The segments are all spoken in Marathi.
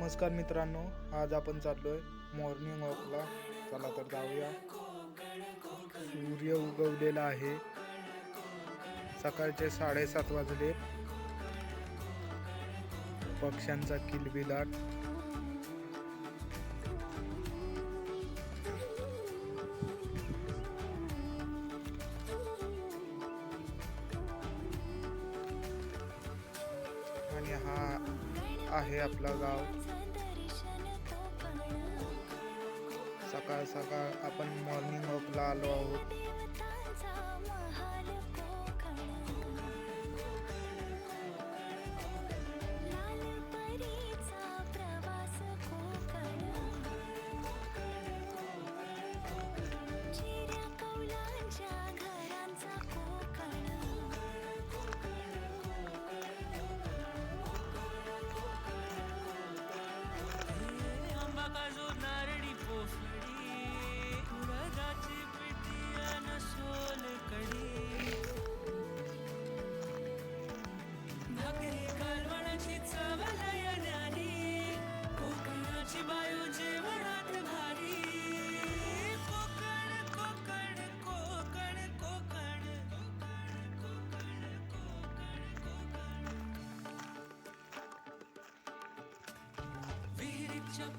नमस्कार मित्रांनो, आज आपण चाललोय मॉर्निंग वॉकला. चला तर जाऊया. सूर्य उगवलेला आहे. सकाळचे 7:30 वाजले. पक्ष्यांचा किलबिलाट. आणि हा आहे आपला गाव. सकाळ सकाळ आपण मॉर्निंग वॉकला आलो आहोत.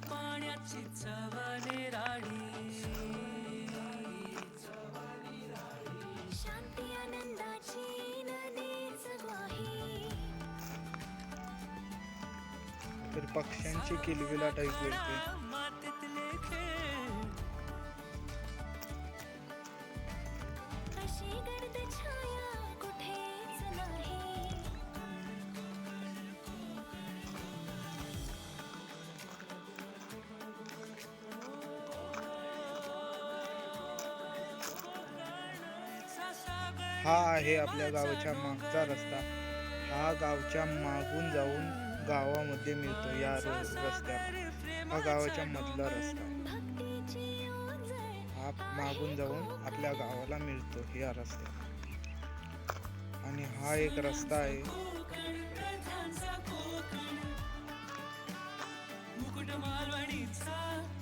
पाण्याची चवने राणी, शांती आनंदाची नदीच ग्वाही. तर पक्ष्यांची किलबिलाट ऐकू येते. मातीतले खेळ, अशी गर्द छाया कुठेच नाही. हा आहे आपल्या गावाच्या मागचा रस्ता. हा गावच्या मागून जाऊन गावामध्ये मिळतो. या रस्त्यात हा गावाच्या मधला रस्ता. हा मागून जाऊन आपल्या गावाला मिळतो या रस्त्यात. आणि हा एक रस्ता आहे.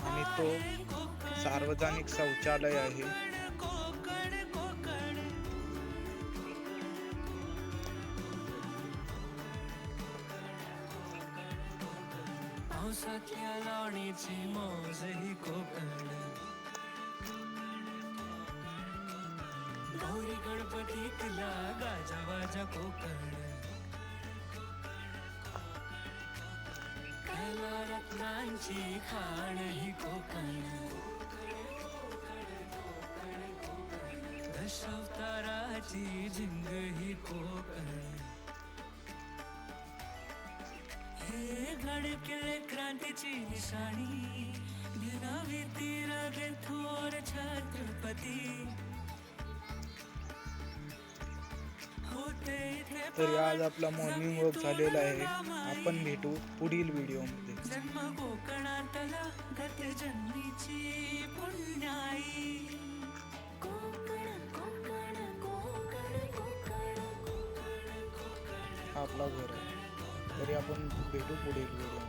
आणि तो सार्वजनिक शौचालय आहे. पावसातल्या लावणीची मौज ही कोकण, गौरी गणपतीतला गाजावाजा कोकण, कला रत्नांची खाण ही कोकण, दशावताराची झिंग ही कोकण. हे गडकिल्ले क्रांतीची निशाणी, गिरावी तीर थोर छत्रपती. तरी आज आपला मॉर्निंग वॉक झालेला आहे. आपण भेटू पुढील व्हिडिओमध्ये. जन्म कोकणातला गत जन्मीची पुण्याई. कोकण कोकण कोकण कोकण कोकण. हा आपला घर आहे. तरी आपण भेटू पुढील व्हिडिओ.